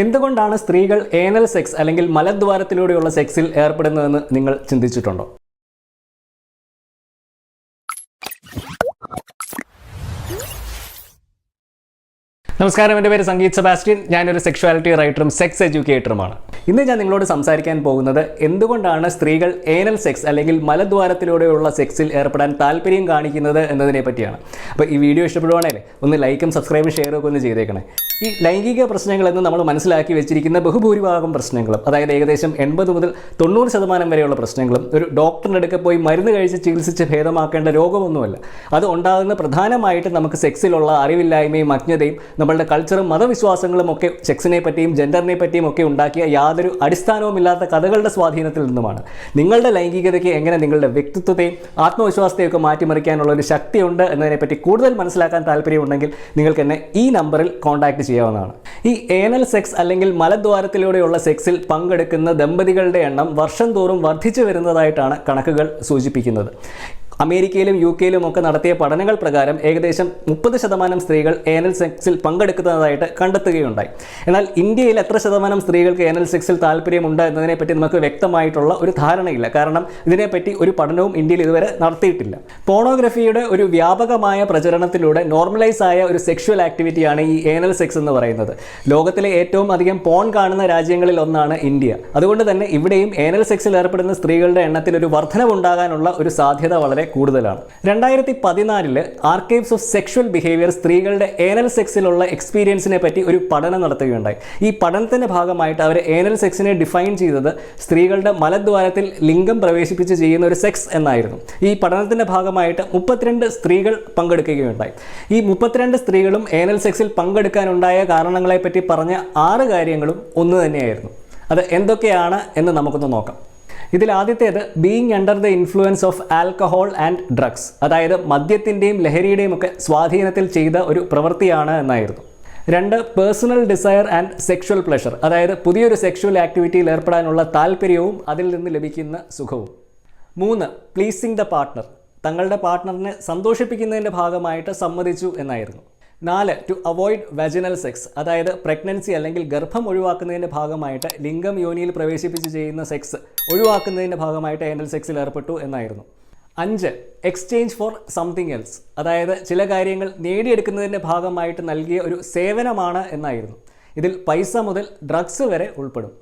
എന്തുകൊണ്ടാണ് സ്ത്രീകൾ anal sex അല്ലെങ്കിൽ മലദ്വാരത്തിലൂടെയുള്ള സെക്സിൽ ഏർപ്പെടുന്നതെന്ന് നിങ്ങൾ ചിന്തിച്ചിട്ടുണ്ടോ? നമസ്കാരം, എൻ്റെ പേര് സംഗീത് സെബാസ്റ്റ്യൻ. ഞാനൊരു സെക്ഷുവാലിറ്റി റൈറ്ററും സെക്സ് എഡ്യൂക്കേറ്ററുമാണ്. ഇന്ന് ഞാൻ നിങ്ങളോട് സംസാരിക്കാൻ പോകുന്നത് എന്തുകൊണ്ടാണ് സ്ത്രീകൾ ഏനൽ സെക്സ് അല്ലെങ്കിൽ മലദ്വാരത്തിലൂടെയുള്ള സെക്സിൽ ഏർപ്പെടാൻ താല്പര്യം കാണിക്കുന്നത് എന്നതിനെ പറ്റിയാണ്. അപ്പോൾ ഈ വീഡിയോ ഇഷ്ടപ്പെടുവാണെങ്കിൽ ഒന്ന് ലൈക്കും സബ്സ്ക്രൈബും ഷെയറും ഒക്കെ ഒന്ന് ചെയ്തേക്കണേ. ഈ ലൈംഗിക പ്രശ്നങ്ങളെന്ന് നമ്മൾ മനസ്സിലാക്കി വെച്ചിരിക്കുന്ന ബഹുഭൂരിഭാഗം പ്രശ്നങ്ങളും, അതായത് ഏകദേശം 80 മുതൽ 90% വരെയുള്ള പ്രശ്നങ്ങളും ഒരു ഡോക്ടറിൻ്റെ അടുക്ക പോയി മരുന്ന് കഴിച്ച് ചികിത്സിച്ച് ഭേദമാക്കേണ്ട രോഗമൊന്നുമല്ല. അത് ഉണ്ടാകുന്ന പ്രധാനമായിട്ട് നമുക്ക് സെക്സിലുള്ള അറിവില്ലായ്മയും അജ്ഞതയും നമ്മളുടെ കൾച്ചറും മതവിശ്വാസങ്ങളും ഒക്കെ സെക്സിനെ പറ്റിയും ജെൻഡറിനെ പറ്റിയും ഒക്കെ ഉണ്ടാക്കിയ യാതൊരു അടിസ്ഥാനവുമില്ലാത്ത കഥകളുടെ സ്വാധീനത്തിൽ നിന്നുമാണ്. നിങ്ങളുടെ ലൈംഗികതയ്ക്ക് എങ്ങനെ നിങ്ങളുടെ വ്യക്തിത്വത്തെയും ആത്മവിശ്വാസത്തെയും ഒക്കെ മാറ്റിമറിക്കാനുള്ള ഒരു ശക്തിയുണ്ട് എന്നതിനെപ്പറ്റി കൂടുതൽ മനസ്സിലാക്കാൻ താല്പര്യമുണ്ടെങ്കിൽ നിങ്ങൾക്ക് എന്നെ ഈ നമ്പറിൽ കോൺടാക്ട് ചെയ്യാവുന്നതാണ്. ഈ ഏനൽ സെക്സ് അല്ലെങ്കിൽ മലദ്വാരത്തിലൂടെയുള്ള സെക്സിൽ പങ്കെടുക്കുന്ന ദമ്പതികളുടെ എണ്ണം വർഷം തോറും വർദ്ധിച്ചു വരുന്നതായിട്ടാണ് കണക്കുകൾ സൂചിപ്പിക്കുന്നത്. അമേരിക്കയിലും UK ഒക്കെ നടത്തിയ പഠനങ്ങൾ പ്രകാരം ഏകദേശം 30% സ്ത്രീകൾ ഏനൽ സെക്സിൽ പങ്കെടുക്കുന്നതായിട്ട് കണ്ടെത്തുകയുണ്ടായി. എന്നാൽ ഇന്ത്യയിൽ എത്ര ശതമാനം സ്ത്രീകൾക്ക് ഏനൽ സെക്സിൽ താല്പര്യമുണ്ട് എന്നതിനെപ്പറ്റി നമുക്ക് വ്യക്തമായിട്ടുള്ള ഒരു ധാരണയില്ല. കാരണം ഇതിനെപ്പറ്റി ഒരു പഠനവും ഇന്ത്യയിൽ ഇതുവരെ നടത്തിയിട്ടില്ല. പോണോഗ്രഫിയുടെ ഒരു വ്യാപകമായ പ്രചരണത്തിലൂടെ നോർമലൈസ് ആയ ഒരു സെക്ഷുവൽ ആക്ടിവിറ്റിയാണ് ഈ ഏനൽ സെക്സ് എന്ന് പറയുന്നത്. ലോകത്തിലെ ഏറ്റവും അധികം പോൺ കാണുന്ന രാജ്യങ്ങളിൽ ഒന്നാണ് ഇന്ത്യ. അതുകൊണ്ട് തന്നെ ഇവിടെയും ഏനൽ സെക്സിൽ ഏർപ്പെടുന്ന സ്ത്രീകളുടെ എണ്ണത്തിൽ ഒരു വർധനവുണ്ടാകാനുള്ള ഒരു സാധ്യത വളരെ കൂടുതലാണ്. 2014 ആർക്കൈവ്സ് ഓഫ് സെക്ഷുവൽ ബിഹേവിയർ സ്ത്രീകളുടെ ഏനൽ സെക്സിലുള്ള എക്സ്പീരിയൻസിനെ പറ്റി ഒരു പഠനം നടത്തുകയുണ്ടായി. ഈ പഠനത്തിന്റെ ഭാഗമായിട്ട് അവർ ഏനൽ സെക്സിനെ ഡിഫൈൻ ചെയ്തത് സ്ത്രീകളുടെ മലദ്വാരത്തിൽ ലിംഗം പ്രവേശിപ്പിച്ച് ചെയ്യുന്ന ഒരു സെക്സ് എന്നായിരുന്നു. ഈ പഠനത്തിന്റെ ഭാഗമായിട്ട് 32 സ്ത്രീകൾ പങ്കെടുക്കുകയുണ്ടായി. ഈ 32 സ്ത്രീകളും ഏനൽ സെക്സിൽ പങ്കെടുക്കാനുണ്ടായ കാരണങ്ങളെപ്പറ്റി പറഞ്ഞ 6 കാര്യങ്ങളും ഒന്ന് തന്നെയായിരുന്നു. അത് എന്തൊക്കെയാണ് എന്ന് നമുക്കൊന്ന് നോക്കാം. ഇതിൽ ആദ്യത്തേത് being under the influence of alcohol and drugs, അതായത് മദ്യത്തിൻ്റെയും ലഹരിയുടെയും ഒക്കെ സ്വാധീനത്തിൽ ചെയ്ത ഒരു പ്രവൃത്തിയാണ് എന്നായിരുന്നു. 2 personal desire and sexual pleasure, അതായത് പുതിയൊരു സെക്ഷുവൽ ആക്ടിവിറ്റിയിൽ ഏർപ്പെടാനുള്ള താല്പര്യവും അതിൽ നിന്ന് ലഭിക്കുന്ന സുഖവും. 3 പ്ലീസിങ് ദ പാർട്ട്ണർ, തങ്ങളുടെ പാർട്ട്ണറിനെ സന്തോഷിപ്പിക്കുന്നതിൻ്റെ ഭാഗമായിട്ട് സമ്മതിച്ചു എന്നായിരുന്നു. 4 ടു അവോയ്ഡ് വാജിനൽ സെക്സ്, അതായത് പ്രഗ്നൻസി അല്ലെങ്കിൽ ഗർഭം ഒഴിവാക്കുന്നതിൻ്റെ ഭാഗമായിട്ട് ലിംഗം യോനിയിൽ പ്രവേശിപ്പിച്ച് ചെയ്യുന്ന സെക്സ് ഒഴിവാക്കുന്നതിൻ്റെ ഭാഗമായിട്ട് ഏനൽ സെക്സിൽ ഏർപ്പെട്ടു എന്നായിരുന്നു. 5 എക്സ്ചേഞ്ച് ഫോർ സംതിങ് എൽസ്, അതായത് ചില കാര്യങ്ങൾ നേടിയെടുക്കുന്നതിൻ്റെ ഭാഗമായിട്ട് നൽകിയ ഒരു സേവനമാണ് എന്നായിരുന്നു. ഇതിൽ പൈസ മുതൽ ഡ്രഗ്സ് വരെ ഉൾപ്പെടും.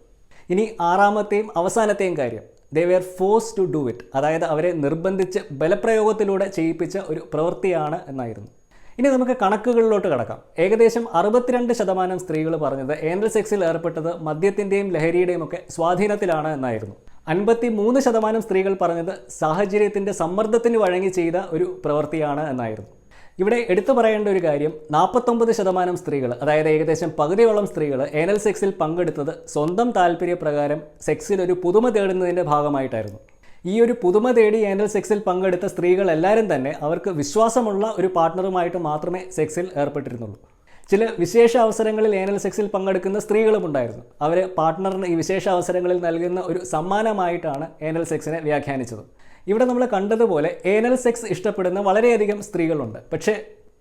ഇനി 6ാമത്തെയും അവസാനത്തെയും കാര്യം, they were force to do it, അതായത് അവരെ നിർബന്ധിച്ച് ബലപ്രയോഗത്തിലൂടെ ചെയ്യിപ്പിച്ച ഒരു പ്രവൃത്തിയാണ് എന്നായിരുന്നു. ഇനി നമുക്ക് കണക്കുകളിലോട്ട് കടക്കാം. ഏകദേശം 62% സ്ത്രീകൾ പറഞ്ഞത് ഏനൽ സെക്സിൽ ഏർപ്പെട്ടത് മദ്യത്തിൻ്റെയും ലഹരിയുടെയും ഒക്കെ സ്വാധീനത്തിലാണ് എന്നായിരുന്നു. 53% സ്ത്രീകൾ പറഞ്ഞത് സാഹചര്യത്തിൻ്റെ സമ്മർദ്ദത്തിന് വഴങ്ങി ചെയ്ത ഒരു പ്രവൃത്തിയാണ് എന്നായിരുന്നു. ഇവിടെ എടുത്തു പറയേണ്ട ഒരു കാര്യം, 49% സ്ത്രീകൾ, അതായത് ഏകദേശം പകുതിയോളം സ്ത്രീകൾ ഏനൽ സെക്സിൽ പങ്കെടുത്തത് സ്വന്തം താല്പര്യപ്രകാരം സെക്സിൽ ഒരു പുതുമ തേടുന്നതിൻ്റെ ഭാഗമായിട്ടായിരുന്നു. ഈ ഒരു പുതുമ തേടി ഏനൽ സെക്സിൽ പങ്കെടുത്ത സ്ത്രീകൾ എല്ലാവരും തന്നെ അവർക്ക് വിശ്വാസമുള്ള ഒരു പാർട്ട്ണറുമായിട്ട് മാത്രമേ സെക്സിൽ ഏർപ്പെട്ടിരുന്നുള്ളൂ. ചില വിശേഷ അവസരങ്ങളിൽ ഏനൽ സെക്സിൽ പങ്കെടുക്കുന്ന സ്ത്രീകളും ഉണ്ടായിരുന്നു. അവർ പാർട്ട്ണറിന് ഈ വിശേഷ അവസരങ്ങളിൽ നൽകുന്ന ഒരു സമ്മാനമായിട്ടാണ് ഏനൽ സെക്സിനെ വ്യാഖ്യാനിച്ചത്. ഇവിടെ നമ്മൾ കണ്ടതുപോലെ ഏനൽ സെക്സ് ഇഷ്ടപ്പെടുന്ന വളരെയധികം സ്ത്രീകളുണ്ട്. പക്ഷേ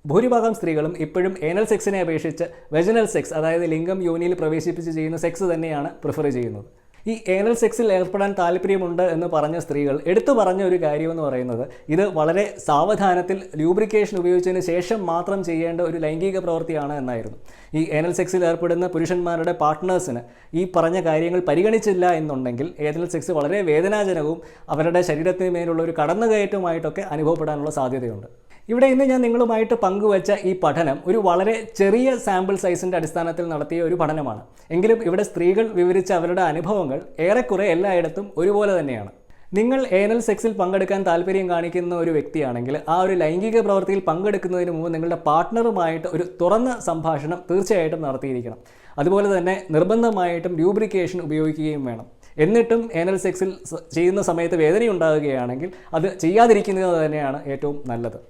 ഭൂരിഭാഗം സ്ത്രീകളും ഇപ്പോഴും ഏനൽ സെക്സിനെ അപേക്ഷിച്ച് വെജിനൽ സെക്സ്, അതായത് ലിംഗം യോനിയിൽ പ്രവേശിപ്പിച്ച് ചെയ്യുന്ന സെക്സ് തന്നെയാണ് പ്രിഫർ ചെയ്യുന്നത്. ഈ ഏനൽ സെക്സിൽ ഏർപ്പെടാൻ താല്പര്യമുണ്ട് എന്ന് പറഞ്ഞ സ്ത്രീകൾ എടുത്തു പറഞ്ഞ ഒരു കാര്യമെന്ന് പറയുന്നത്, ഇത് വളരെ സാവധാനത്തിൽ ലൂബ്രിക്കേഷൻ ഉപയോഗിച്ചതിന് ശേഷം മാത്രം ചെയ്യേണ്ട ഒരു ലൈംഗിക പ്രവൃത്തിയാണ് എന്നായിരുന്നു. ഈ ഏനൽ സെക്സിൽ ഏർപ്പെടുന്ന പുരുഷന്മാരുടെ പാർട്ട്നേഴ്സിന് ഈ പറഞ്ഞ കാര്യങ്ങൾ പരിഗണിച്ചില്ല എന്നുണ്ടെങ്കിൽ ഏനൽ സെക്സ് വളരെ വേദനാജനകവും അവരുടെ ശരീരത്തിന് മേലുള്ള ഒരു കടന്നുകയറ്റവുമായിട്ടൊക്കെ അനുഭവപ്പെടാനുള്ള സാധ്യതയുണ്ട്. ഇവിടെ ഇന്ന് ഞാൻ നിങ്ങളുമായിട്ട് പങ്കുവച്ച ഈ പഠനം ഒരു വളരെ ചെറിയ സാമ്പിൾ സൈസിൻ്റെ അടിസ്ഥാനത്തിൽ നടത്തിയ ഒരു പഠനമാണ്. എങ്കിലും ഇവിടെ സ്ത്രീകൾ വിവരിച്ച അവരുടെ അനുഭവങ്ങൾ ഏറെക്കുറെ എല്ലായിടത്തും ഒരുപോലെ തന്നെയാണ്. നിങ്ങൾ ഏനൽ സെക്സിൽ പങ്കെടുക്കാൻ താല്പര്യം കാണിക്കുന്ന ഒരു വ്യക്തിയാണെങ്കിൽ ആ ഒരു ലൈംഗിക പ്രവൃത്തിയിൽ പങ്കെടുക്കുന്നതിന് മുമ്പ് നിങ്ങളുടെ പാർട്ട്ണറുമായിട്ട് ഒരു തുറന്ന സംഭാഷണം തീർച്ചയായിട്ടും നടത്തിയിരിക്കണം. അതുപോലെ തന്നെ നിർബന്ധമായിട്ടും ലൂബ്രിക്കേഷൻ ഉപയോഗിക്കുകയും വേണം. എന്നിട്ടും ഏനൽ സെക്സിൽ ചെയ്യുന്ന സമയത്ത് വേദനയുണ്ടാകുകയാണെങ്കിൽ അത് ചെയ്യാതിരിക്കുന്നത് തന്നെയാണ് ഏറ്റവും നല്ലത്.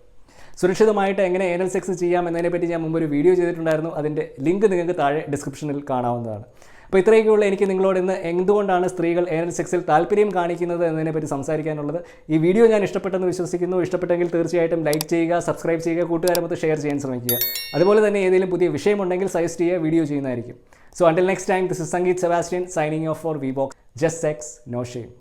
സുരക്ഷിതമായിട്ട് എങ്ങനെ ഏനൽ സെക്സ് ചെയ്യാം എന്നതിനെപ്പറ്റി ഞാൻ മുമ്പ് ഒരു വീഡിയോ ചെയ്തിട്ടുണ്ടായിരുന്നു. അതിൻ്റെ ലിങ്ക് നിങ്ങൾക്ക് താഴെ ഡിസ്ക്രിപ്ഷനിൽ കാണാവുന്നതാണ്. അപ്പോൾ ഇത്രയൊക്കെയുള്ള എനിക്ക് നിങ്ങളോട് ഇന്ന് എന്തുകൊണ്ടാണ് സ്ത്രീകൾ ഏനൽ സെക്സിൽ താല്പര്യം കാണിക്കുന്നത് എന്നതിനെപ്പറ്റി സംസാരിക്കാനുള്ളത്. ഈ വീഡിയോ ഞാൻ ഇഷ്ടപ്പെട്ടെന്ന് വിശ്വസിക്കുന്നു. ഇഷ്ടപ്പെട്ടെങ്കിൽ തീർച്ചയായിട്ടും ലൈക്ക് ചെയ്യുക, സബ്സ്ക്രൈബ് ചെയ്യുക, കൂട്ടുകാരുമൊത്ത് ഷെയർ ചെയ്യാൻ ശ്രമിക്കുക. അതുപോലെ തന്നെ ഏതെങ്കിലും പുതിയ വിഷയമുണ്ടെങ്കിൽ സജസ്റ്റ് ചെയ്യുക, വീഡിയോ ചെയ്യുന്നതായിരിക്കും. So until next time, this is Sangeet Sebastian signing off for VBox. Just sex, no shame.